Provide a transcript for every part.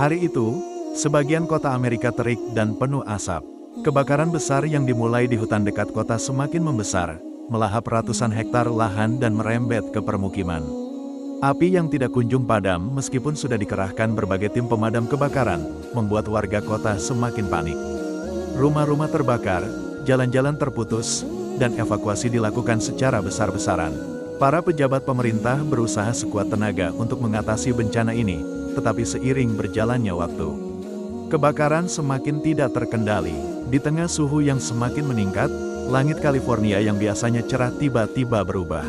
Hari itu, sebagian kota Amerika terik dan penuh asap. Kebakaran besar yang dimulai di hutan dekat kota semakin membesar, melahap ratusan hektar lahan dan merembet ke permukiman. Api yang tidak kunjung padam meskipun sudah dikerahkan berbagai tim pemadam kebakaran, membuat warga kota semakin panik. Rumah-rumah terbakar, jalan-jalan terputus, dan evakuasi dilakukan secara besar-besaran. Para pejabat pemerintah berusaha sekuat tenaga untuk mengatasi bencana ini, tetapi seiring berjalannya waktu, kebakaran semakin tidak terkendali. Di tengah suhu yang semakin meningkat, langit California yang biasanya cerah tiba-tiba berubah.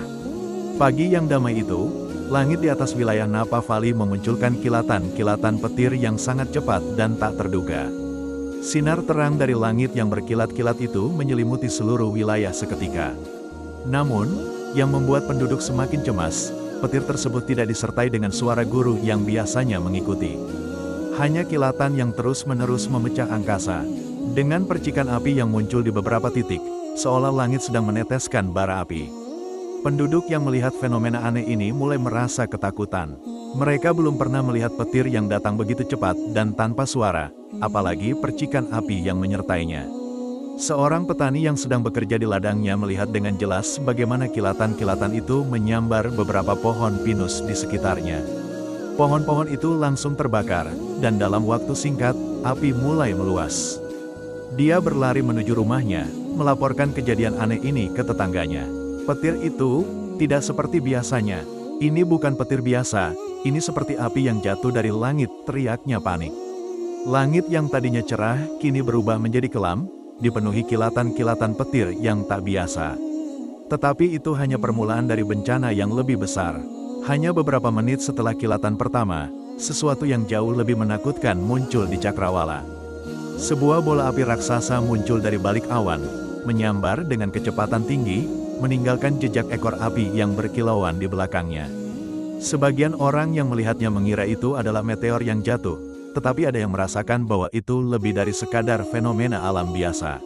Pagi yang damai itu, langit di atas wilayah Napa Valley memunculkan kilatan-kilatan petir yang sangat cepat dan tak terduga. Sinar terang dari langit yang berkilat-kilat itu menyelimuti seluruh wilayah seketika. Namun, yang membuat penduduk semakin cemas, petir tersebut tidak disertai dengan suara guruh yang biasanya mengikuti. Hanya kilatan yang terus-menerus memecah angkasa, dengan percikan api yang muncul di beberapa titik, seolah langit sedang meneteskan bara api. Penduduk yang melihat fenomena aneh ini mulai merasa ketakutan. Mereka belum pernah melihat petir yang datang begitu cepat dan tanpa suara, apalagi percikan api yang menyertainya. Seorang petani yang sedang bekerja di ladangnya melihat dengan jelas bagaimana kilatan-kilatan itu menyambar beberapa pohon pinus di sekitarnya. Pohon-pohon itu langsung terbakar, dan dalam waktu singkat, api mulai meluas. Dia berlari menuju rumahnya, melaporkan kejadian aneh ini ke tetangganya. Petir itu tidak seperti biasanya. Ini bukan petir biasa, ini seperti api yang jatuh dari langit, teriaknya panik. Langit yang tadinya cerah, kini berubah menjadi kelam, dipenuhi kilatan-kilatan petir yang tak biasa. Tetapi itu hanya permulaan dari bencana yang lebih besar. Hanya beberapa menit setelah kilatan pertama, sesuatu yang jauh lebih menakutkan muncul di cakrawala. Sebuah bola api raksasa muncul dari balik awan, menyambar dengan kecepatan tinggi, meninggalkan jejak ekor api yang berkilauan di belakangnya. Sebagian orang yang melihatnya mengira itu adalah meteor yang jatuh, tetapi ada yang merasakan bahwa itu lebih dari sekadar fenomena alam biasa.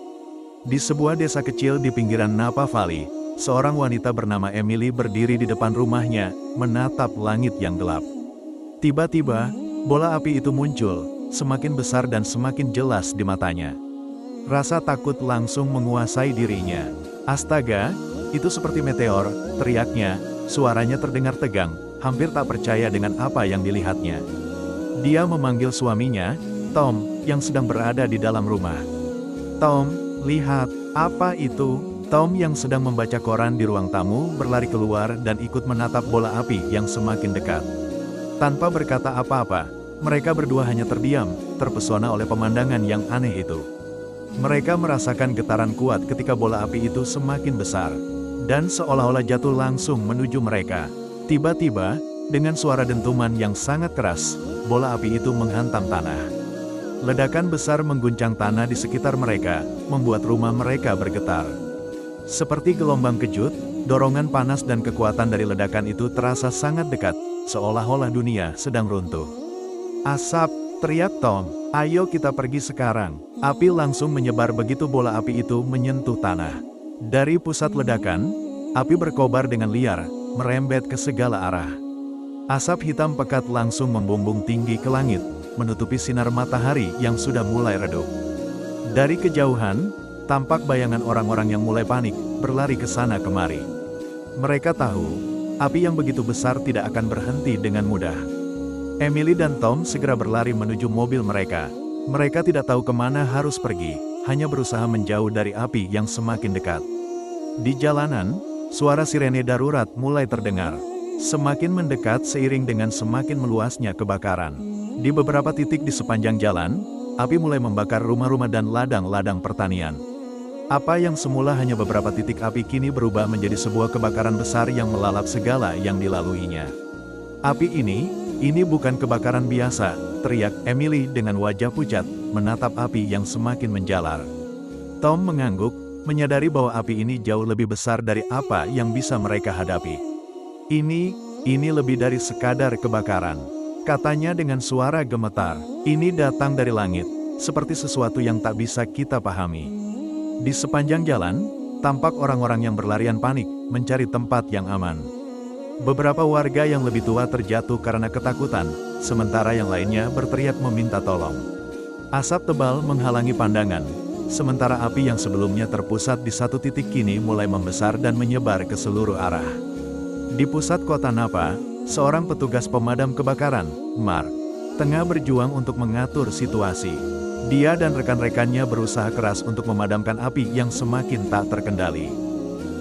Di sebuah desa kecil di pinggiran Napa Valley, seorang wanita bernama Emily berdiri di depan rumahnya, menatap langit yang gelap. Tiba-tiba, bola api itu muncul, semakin besar dan semakin jelas di matanya. Rasa takut langsung menguasai dirinya. Astaga, itu seperti meteor, teriaknya, suaranya terdengar tegang, hampir tak percaya dengan apa yang dilihatnya. Dia memanggil suaminya, Tom, yang sedang berada di dalam rumah. Tom, lihat, apa itu? Tom yang sedang membaca koran di ruang tamu berlari keluar dan ikut menatap bola api yang semakin dekat. Tanpa berkata apa-apa, mereka berdua hanya terdiam, terpesona oleh pemandangan yang aneh itu. Mereka merasakan getaran kuat ketika bola api itu semakin besar, dan seolah-olah jatuh langsung menuju mereka. Tiba-tiba, dengan suara dentuman yang sangat keras, bola api itu menghantam tanah. Ledakan besar mengguncang tanah di sekitar mereka, membuat rumah mereka bergetar. Seperti gelombang kejut, dorongan panas dan kekuatan dari ledakan itu terasa sangat dekat, seolah-olah dunia sedang runtuh. Asap, teriak Tom, ayo kita pergi sekarang. Api langsung menyebar begitu bola api itu menyentuh tanah. Dari pusat ledakan, api berkobar dengan liar, merembet ke segala arah. Asap hitam pekat langsung membumbung tinggi ke langit, menutupi sinar matahari yang sudah mulai redup. Dari kejauhan, tampak bayangan orang-orang yang mulai panik, berlari ke sana kemari. Mereka tahu, api yang begitu besar tidak akan berhenti dengan mudah. Emily dan Tom segera berlari menuju mobil mereka. Mereka tidak tahu kemana harus pergi, hanya berusaha menjauh dari api yang semakin dekat. Di jalanan, suara sirene darurat mulai terdengar. Semakin mendekat seiring dengan semakin meluasnya kebakaran. Di beberapa titik di sepanjang jalan, api mulai membakar rumah-rumah dan ladang-ladang pertanian. Apa yang semula hanya beberapa titik api kini berubah menjadi sebuah kebakaran besar yang melalap segala yang dilaluinya. Api ini bukan kebakaran biasa, teriak Emily dengan wajah pucat, menatap api yang semakin menjalar. Tom mengangguk, menyadari bahwa api ini jauh lebih besar dari apa yang bisa mereka hadapi. Ini lebih dari sekadar kebakaran, katanya dengan suara gemetar. Ini datang dari langit, seperti sesuatu yang tak bisa kita pahami. Di sepanjang jalan, tampak orang-orang yang berlarian panik, mencari tempat yang aman. Beberapa warga yang lebih tua terjatuh karena ketakutan, sementara yang lainnya berteriak meminta tolong. Asap tebal menghalangi pandangan, sementara api yang sebelumnya terpusat di satu titik kini mulai membesar dan menyebar ke seluruh arah. Di pusat kota Napa, seorang petugas pemadam kebakaran, Mark, tengah berjuang untuk mengatur situasi. Dia dan rekan-rekannya berusaha keras untuk memadamkan api yang semakin tak terkendali.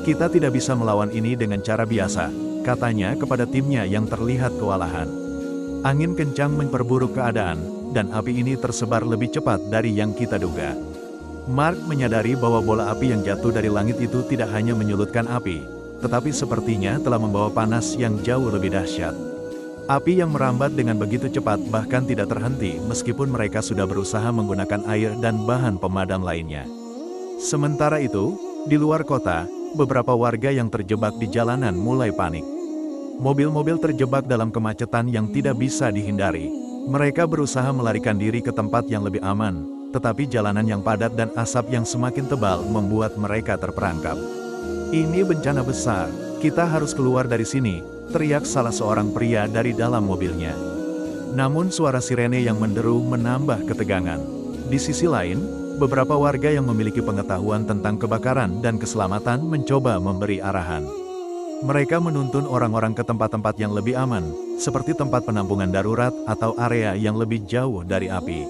"Kita tidak bisa melawan ini dengan cara biasa," katanya kepada timnya yang terlihat kewalahan. "Angin kencang memperburuk keadaan, dan api ini tersebar lebih cepat dari yang kita duga." Mark menyadari bahwa bola api yang jatuh dari langit itu tidak hanya menyulutkan api, tetapi sepertinya telah membawa panas yang jauh lebih dahsyat. Api yang merambat dengan begitu cepat bahkan tidak terhenti meskipun mereka sudah berusaha menggunakan air dan bahan pemadam lainnya. Sementara itu, di luar kota, beberapa warga yang terjebak di jalanan mulai panik. Mobil-mobil terjebak dalam kemacetan yang tidak bisa dihindari. Mereka berusaha melarikan diri ke tempat yang lebih aman, tetapi jalanan yang padat dan asap yang semakin tebal membuat mereka terperangkap. "Ini bencana besar, kita harus keluar dari sini," teriak salah seorang pria dari dalam mobilnya. Namun suara sirene yang menderu menambah ketegangan. Di sisi lain, beberapa warga yang memiliki pengetahuan tentang kebakaran dan keselamatan mencoba memberi arahan. Mereka menuntun orang-orang ke tempat-tempat yang lebih aman, seperti tempat penampungan darurat atau area yang lebih jauh dari api.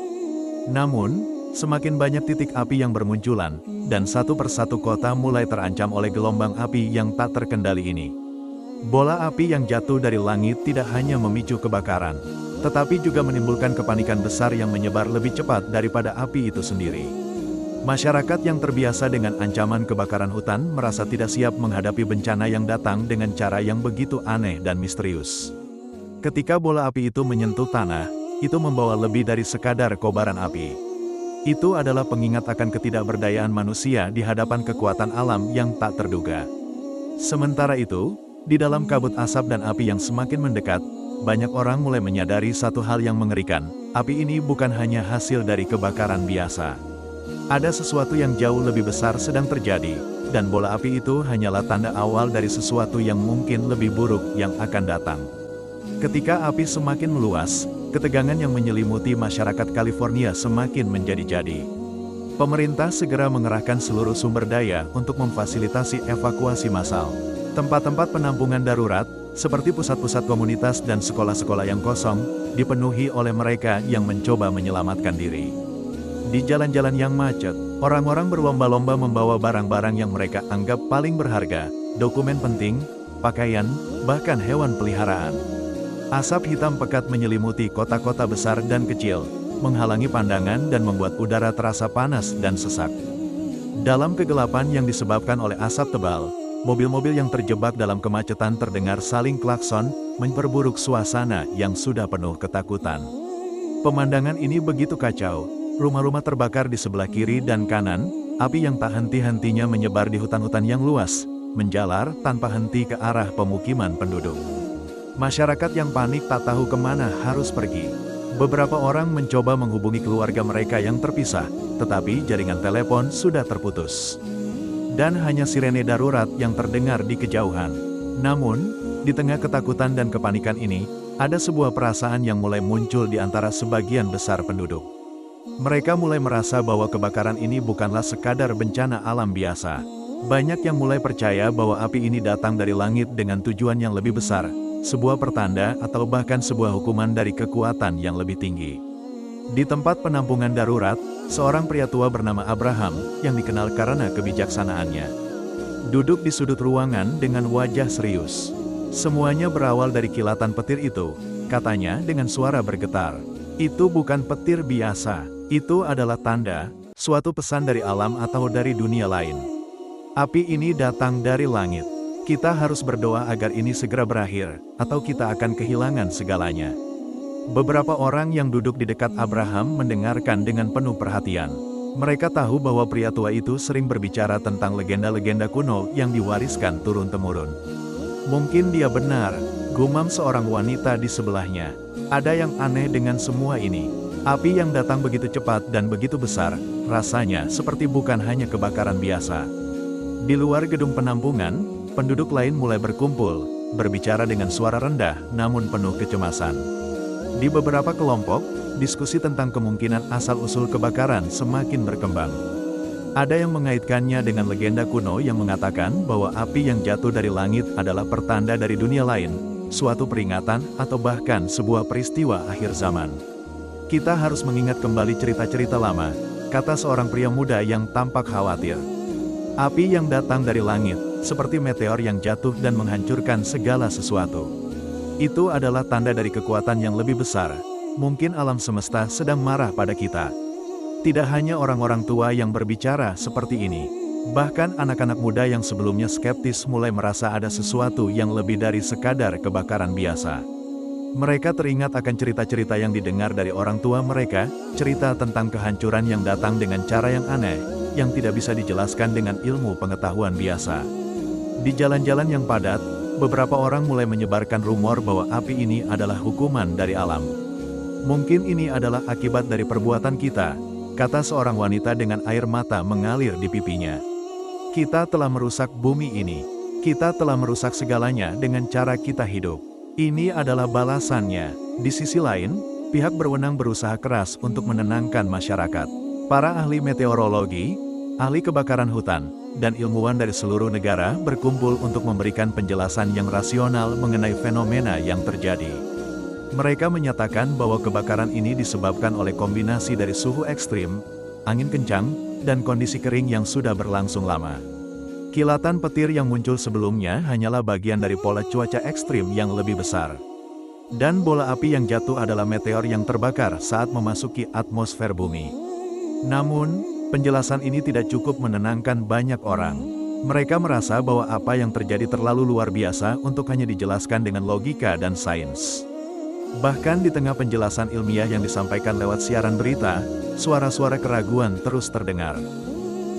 Namun, semakin banyak titik api yang bermunculan, dan satu persatu kota mulai terancam oleh gelombang api yang tak terkendali ini. Bola api yang jatuh dari langit tidak hanya memicu kebakaran, tetapi juga menimbulkan kepanikan besar yang menyebar lebih cepat daripada api itu sendiri. Masyarakat yang terbiasa dengan ancaman kebakaran hutan merasa tidak siap menghadapi bencana yang datang dengan cara yang begitu aneh dan misterius. Ketika bola api itu menyentuh tanah, itu membawa lebih dari sekadar kobaran api. Itu adalah pengingat akan ketidakberdayaan manusia di hadapan kekuatan alam yang tak terduga. Sementara itu, di dalam kabut asap dan api yang semakin mendekat, banyak orang mulai menyadari satu hal yang mengerikan. Api ini bukan hanya hasil dari kebakaran biasa. Ada sesuatu yang jauh lebih besar sedang terjadi, dan bola api itu hanyalah tanda awal dari sesuatu yang mungkin lebih buruk yang akan datang. Ketika api semakin meluas, ketegangan yang menyelimuti masyarakat California semakin menjadi-jadi. Pemerintah segera mengerahkan seluruh sumber daya untuk memfasilitasi evakuasi massal. Tempat-tempat penampungan darurat, seperti pusat-pusat komunitas dan sekolah-sekolah yang kosong, dipenuhi oleh mereka yang mencoba menyelamatkan diri. Di jalan-jalan yang macet, orang-orang berlomba-lomba membawa barang-barang yang mereka anggap paling berharga, dokumen penting, pakaian, bahkan hewan peliharaan. Asap hitam pekat menyelimuti kota-kota besar dan kecil, menghalangi pandangan dan membuat udara terasa panas dan sesak. Dalam kegelapan yang disebabkan oleh asap tebal, mobil-mobil yang terjebak dalam kemacetan terdengar saling klakson, memperburuk suasana yang sudah penuh ketakutan. Pemandangan ini begitu kacau, rumah-rumah terbakar di sebelah kiri dan kanan, api yang tak henti-hentinya menyebar di hutan-hutan yang luas, menjalar tanpa henti ke arah pemukiman penduduk. Masyarakat yang panik tak tahu kemana harus pergi. Beberapa orang mencoba menghubungi keluarga mereka yang terpisah, tetapi jaringan telepon sudah terputus. Dan hanya sirene darurat yang terdengar di kejauhan. Namun, di tengah ketakutan dan kepanikan ini, ada sebuah perasaan yang mulai muncul di antara sebagian besar penduduk. Mereka mulai merasa bahwa kebakaran ini bukanlah sekadar bencana alam biasa. Banyak yang mulai percaya bahwa api ini datang dari langit dengan tujuan yang lebih besar, sebuah pertanda atau bahkan sebuah hukuman dari kekuatan yang lebih tinggi. Di tempat penampungan darurat, seorang pria tua bernama Abraham, yang dikenal karena kebijaksanaannya, duduk di sudut ruangan dengan wajah serius. Semuanya berawal dari kilatan petir itu, katanya dengan suara bergetar. Itu bukan petir biasa, itu adalah tanda, suatu pesan dari alam atau dari dunia lain. Api ini datang dari langit. Kita harus berdoa agar ini segera berakhir, atau kita akan kehilangan segalanya. Beberapa orang yang duduk di dekat Abraham mendengarkan dengan penuh perhatian. Mereka tahu bahwa pria tua itu sering berbicara tentang legenda-legenda kuno yang diwariskan turun-temurun. Mungkin dia benar, gumam seorang wanita di sebelahnya. Ada yang aneh dengan semua ini. Api yang datang begitu cepat dan begitu besar, rasanya seperti bukan hanya kebakaran biasa. Di luar gedung penampungan, penduduk lain mulai berkumpul, berbicara dengan suara rendah namun penuh kecemasan. Di beberapa kelompok, diskusi tentang kemungkinan asal-usul kebakaran semakin berkembang. Ada yang mengaitkannya dengan legenda kuno yang mengatakan bahwa api yang jatuh dari langit adalah pertanda dari dunia lain, suatu peringatan atau bahkan sebuah peristiwa akhir zaman. Kita harus mengingat kembali cerita-cerita lama, kata seorang pria muda yang tampak khawatir. Api yang datang dari langit, seperti meteor yang jatuh dan menghancurkan segala sesuatu. Itu adalah tanda dari kekuatan yang lebih besar. Mungkin alam semesta sedang marah pada kita. Tidak hanya orang-orang tua yang berbicara seperti ini. Bahkan anak-anak muda yang sebelumnya skeptis mulai merasa ada sesuatu yang lebih dari sekadar kebakaran biasa. Mereka teringat akan cerita-cerita yang didengar dari orang tua mereka, cerita tentang kehancuran yang datang dengan cara yang aneh, yang tidak bisa dijelaskan dengan ilmu pengetahuan biasa. Di jalan-jalan yang padat, beberapa orang mulai menyebarkan rumor bahwa api ini adalah hukuman dari alam. Mungkin ini adalah akibat dari perbuatan kita, kata seorang wanita dengan air mata mengalir di pipinya. Kita telah merusak bumi ini. Kita telah merusak segalanya dengan cara kita hidup. Ini adalah balasannya. Di sisi lain, pihak berwenang berusaha keras untuk menenangkan masyarakat. Para ahli meteorologi, ahli kebakaran hutan, dan ilmuwan dari seluruh negara berkumpul untuk memberikan penjelasan yang rasional mengenai fenomena yang terjadi. Mereka menyatakan bahwa kebakaran ini disebabkan oleh kombinasi dari suhu ekstrim, angin kencang, dan kondisi kering yang sudah berlangsung lama. Kilatan petir yang muncul sebelumnya hanyalah bagian dari pola cuaca ekstrim yang lebih besar. Dan bola api yang jatuh adalah meteor yang terbakar saat memasuki atmosfer bumi. Namun, penjelasan ini tidak cukup menenangkan banyak orang. Mereka merasa bahwa apa yang terjadi terlalu luar biasa untuk hanya dijelaskan dengan logika dan sains. Bahkan di tengah penjelasan ilmiah yang disampaikan lewat siaran berita, suara-suara keraguan terus terdengar.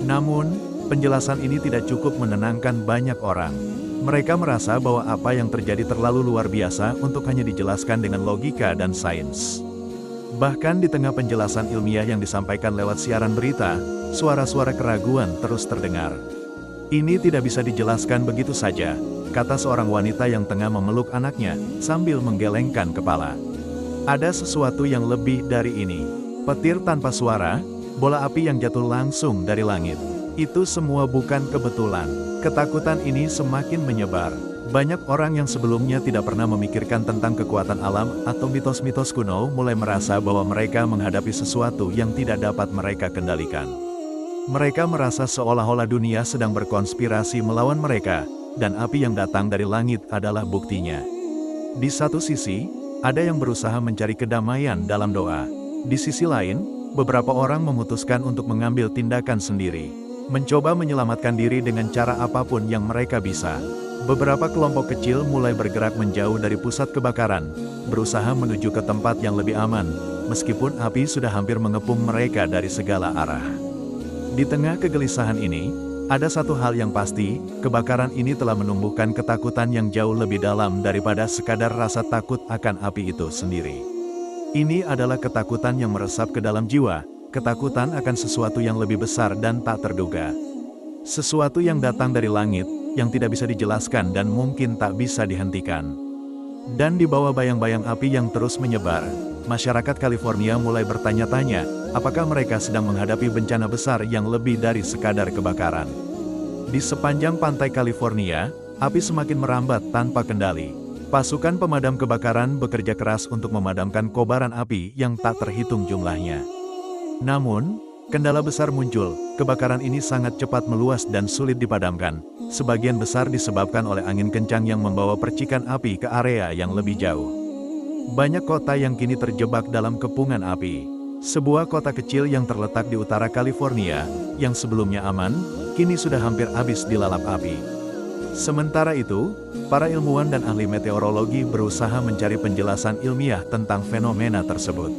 Namun, penjelasan ini tidak cukup menenangkan banyak orang. Mereka merasa bahwa apa yang terjadi terlalu luar biasa untuk hanya dijelaskan dengan logika dan sains. Bahkan di tengah penjelasan ilmiah yang disampaikan lewat siaran berita, suara-suara keraguan terus terdengar. Ini tidak bisa dijelaskan begitu saja, kata seorang wanita yang tengah memeluk anaknya, sambil menggelengkan kepala. Ada sesuatu yang lebih dari ini. Petir tanpa suara, bola api yang jatuh langsung dari langit. Itu semua bukan kebetulan. Ketakutan ini semakin menyebar. Banyak orang yang sebelumnya tidak pernah memikirkan tentang kekuatan alam atau mitos-mitos kuno mulai merasa bahwa mereka menghadapi sesuatu yang tidak dapat mereka kendalikan. Mereka merasa seolah-olah dunia sedang berkonspirasi melawan mereka, dan api yang datang dari langit adalah buktinya. Di satu sisi, ada yang berusaha mencari kedamaian dalam doa. Di sisi lain, beberapa orang memutuskan untuk mengambil tindakan sendiri. Mencoba menyelamatkan diri dengan cara apapun yang mereka bisa. Beberapa kelompok kecil mulai bergerak menjauh dari pusat kebakaran, berusaha menuju ke tempat yang lebih aman, meskipun api sudah hampir mengepung mereka dari segala arah. Di tengah kegelisahan ini, ada satu hal yang pasti, kebakaran ini telah menumbuhkan ketakutan yang jauh lebih dalam daripada sekadar rasa takut akan api itu sendiri. Ini adalah ketakutan yang meresap ke dalam jiwa, ketakutan akan sesuatu yang lebih besar dan tak terduga. Sesuatu yang datang dari langit, yang tidak bisa dijelaskan dan mungkin tak bisa dihentikan. Dan di bawah bayang-bayang api yang terus menyebar, masyarakat California mulai bertanya-tanya, apakah mereka sedang menghadapi bencana besar yang lebih dari sekadar kebakaran. Di sepanjang pantai California, api semakin merambat tanpa kendali. Pasukan pemadam kebakaran bekerja keras untuk memadamkan kobaran api yang tak terhitung jumlahnya. Namun, kendala besar muncul, kebakaran ini sangat cepat meluas dan sulit dipadamkan. Sebagian besar disebabkan oleh angin kencang yang membawa percikan api ke area yang lebih jauh. Banyak kota yang kini terjebak dalam kepungan api. Sebuah kota kecil yang terletak di utara California, yang sebelumnya aman, kini sudah hampir habis dilalap api. Sementara itu, para ilmuwan dan ahli meteorologi berusaha mencari penjelasan ilmiah tentang fenomena tersebut.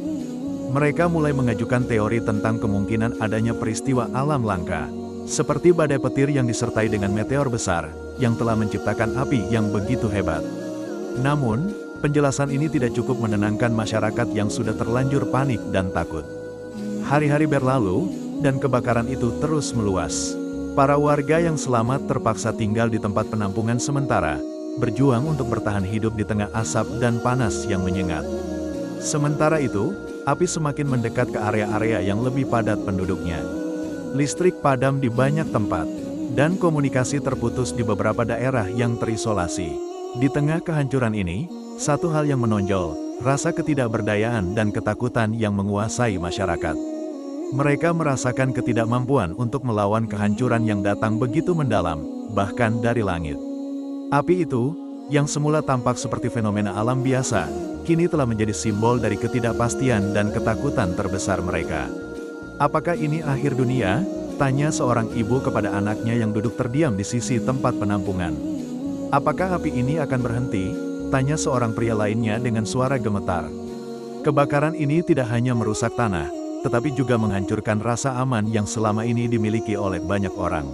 Mereka mulai mengajukan teori tentang kemungkinan adanya peristiwa alam langka, seperti badai petir yang disertai dengan meteor besar, yang telah menciptakan api yang begitu hebat. Namun, penjelasan ini tidak cukup menenangkan masyarakat yang sudah terlanjur panik dan takut. Hari-hari berlalu, dan kebakaran itu terus meluas. Para warga yang selamat terpaksa tinggal di tempat penampungan sementara, berjuang untuk bertahan hidup di tengah asap dan panas yang menyengat. Sementara itu, api semakin mendekat ke area-area yang lebih padat penduduknya. Listrik padam di banyak tempat, dan komunikasi terputus di beberapa daerah yang terisolasi. Di tengah kehancuran ini, satu hal yang menonjol, rasa ketidakberdayaan dan ketakutan yang menguasai masyarakat. Mereka merasakan ketidakmampuan untuk melawan kehancuran yang datang begitu mendalam, bahkan dari langit. Api itu, yang semula tampak seperti fenomena alam biasa, kini telah menjadi simbol dari ketidakpastian dan ketakutan terbesar mereka. "Apakah ini akhir dunia?" tanya seorang ibu kepada anaknya yang duduk terdiam di sisi tempat penampungan. "Apakah api ini akan berhenti?" tanya seorang pria lainnya dengan suara gemetar. Kebakaran ini tidak hanya merusak tanah, tetapi juga menghancurkan rasa aman yang selama ini dimiliki oleh banyak orang.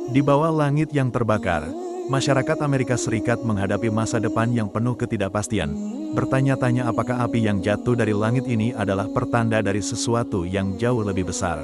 Di bawah langit yang terbakar, masyarakat Amerika Serikat menghadapi masa depan yang penuh ketidakpastian, bertanya-tanya apakah api yang jatuh dari langit ini adalah pertanda dari sesuatu yang jauh lebih besar.